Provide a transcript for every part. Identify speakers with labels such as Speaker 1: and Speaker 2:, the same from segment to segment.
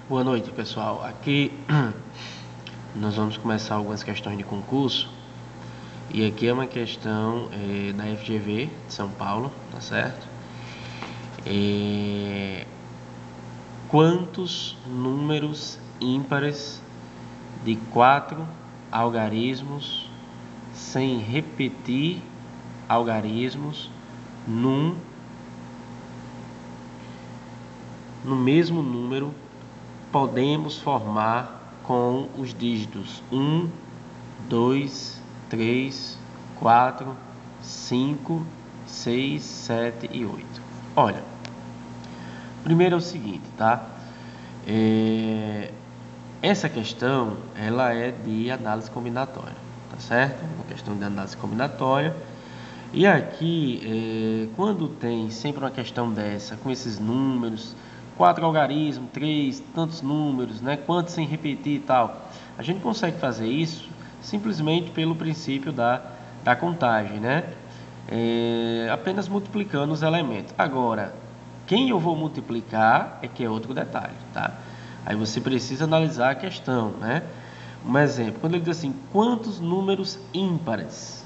Speaker 1: Boa noite, pessoal. Aqui nós vamos começar algumas questões de concurso. E aqui é uma questão da FGV de São Paulo, tá certo? Quantos números ímpares de 4 algarismos sem repetir algarismos no mesmo número podemos formar com os dígitos 1, 2, 3, 4, 5, 6, 7 e 8. Olha, primeiro é o seguinte, tá? Essa questão, ela é de análise combinatória, tá certo? Uma questão de análise combinatória. E aqui, quando tem sempre uma questão dessa, com esses números, 4 algarismos, 3, tantos números, né? Quantos sem repetir e tal, a gente consegue fazer isso simplesmente pelo princípio da contagem, né? Apenas multiplicando os elementos. Agora, quem eu vou multiplicar é que é outro detalhe, tá? Aí você precisa analisar a questão, né? Um exemplo, quando ele diz assim, quantos números ímpares?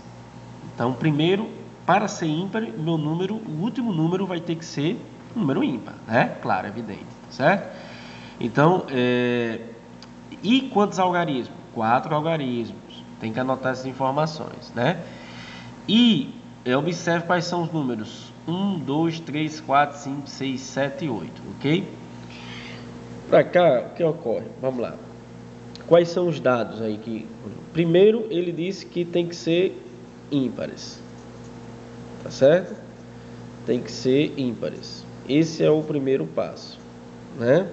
Speaker 1: Então, primeiro, para ser ímpar, meu número, o último número vai ter que ser um número ímpar, né? Claro, evidente, certo? Então, e quantos algarismos? 4 algarismos. Tem que anotar essas informações, né? E observe quais são os números: 1, 2, 3, 4, 5, 6, 7 e 8, ok? Para cá, o que ocorre? Vamos lá. Quais são os dados aí que... Primeiro, ele disse que tem que ser ímpares. Tá certo? Tem que ser ímpares. Esse é o primeiro passo, né?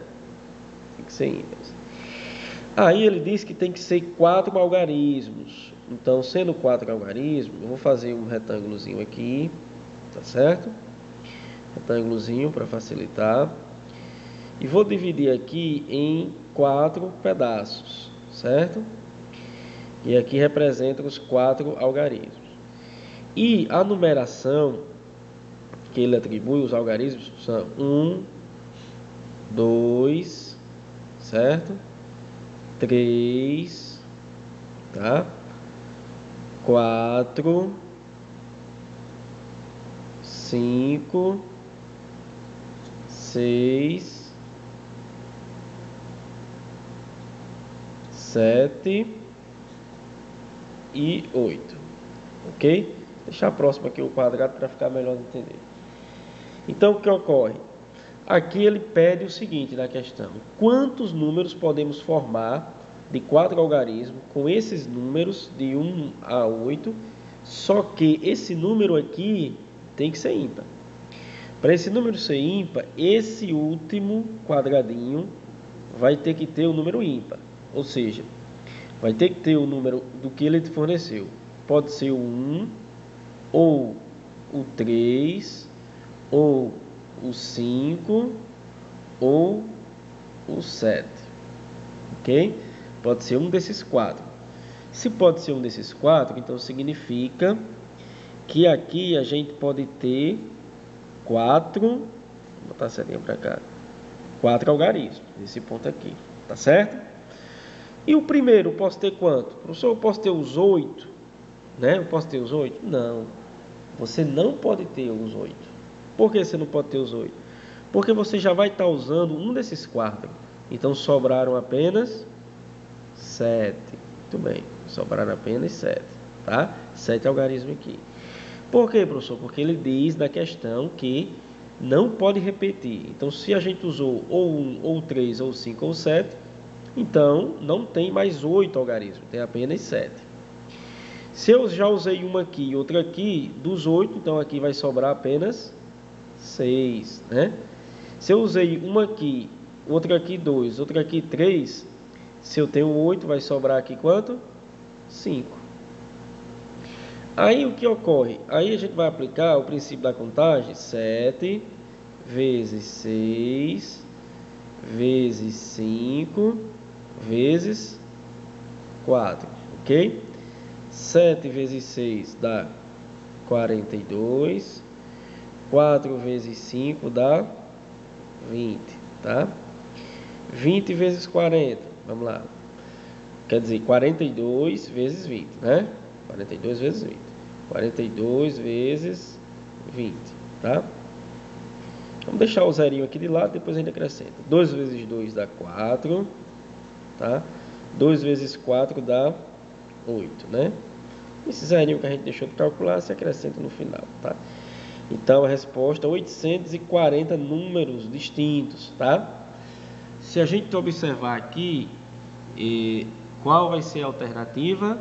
Speaker 1: Tem que ser ímpares. Aí ele diz que tem que ser 4 algarismos. Então, sendo 4 algarismos, eu vou fazer um retângulozinho aqui, tá certo? Retângulozinho para facilitar. E vou dividir aqui em 4 pedaços, certo? E aqui representa os 4 algarismos. E a numeração que ele atribui, os algarismos, são 1, 2, certo? 3, tá? 4, 5, 6, 7 e 8, ok? Deixar próximo aqui o quadrado para ficar melhor de entender. Então, o que ocorre? Aqui ele pede o seguinte na questão: quantos números podemos formar de 4 algarismos com esses números de 1 a 8, só que esse número aqui tem que ser ímpar. Para esse número ser ímpar, esse último quadradinho vai ter que ter o número ímpar, ou seja, vai ter que ter o número do que ele forneceu. Pode ser o 1, ou o 3, ou o 5 ou o 7, ok? Pode ser um desses 4. Se pode ser um desses 4, então significa que aqui a gente pode ter 4, vou botar a setinha para cá, 4 algarismos, nesse ponto aqui, tá certo? E o primeiro, posso ter quanto? Professor, eu posso ter os 8, né? Eu posso ter os 8? Não, você não pode ter os 8. Por que você não pode ter os 8? Porque você já vai estar usando um desses 4. Então, sobraram apenas 7. Muito bem, sobraram apenas 7. Tá? 7 algarismos aqui. Por quê, professor? Porque ele diz na questão que não pode repetir. Então, se a gente usou ou 1, ou 3, ou 5, ou 7, então não tem mais 8 algarismos, tem apenas 7. Se eu já usei uma aqui e outra aqui, dos 8, então aqui vai sobrar apenas 6, né? Se eu usei uma aqui, outra aqui 2, outra aqui 3, se eu tenho 8, vai sobrar aqui quanto? 5. Aí o que ocorre? Aí a gente vai aplicar o princípio da contagem: 7 vezes 6 vezes 5 vezes 4, ok? 7 vezes 6 dá 42. 4 vezes 5 dá 20, tá? 20 vezes 40, vamos lá. Quer dizer, 42 vezes 20, né? 42 vezes 20. 42 vezes 20, tá? Vamos deixar o zerinho aqui de lado, depois a gente acrescenta. 2 vezes 2 dá 4, tá? 2 vezes 4 dá 8, né? Esse zerinho que a gente deixou de calcular se acrescenta no final, tá? Então a resposta é 840 números distintos, tá? Se a gente observar aqui, qual vai ser a alternativa?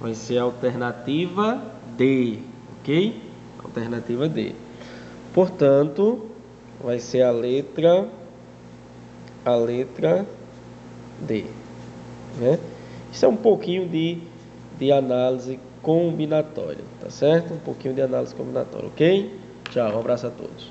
Speaker 1: Vai ser a alternativa D, ok? Alternativa D. Portanto, vai ser a letra D, né? Isso é um pouquinho de análise combinatória, tá certo? Um pouquinho de análise combinatória, ok? Tchau, um abraço a todos.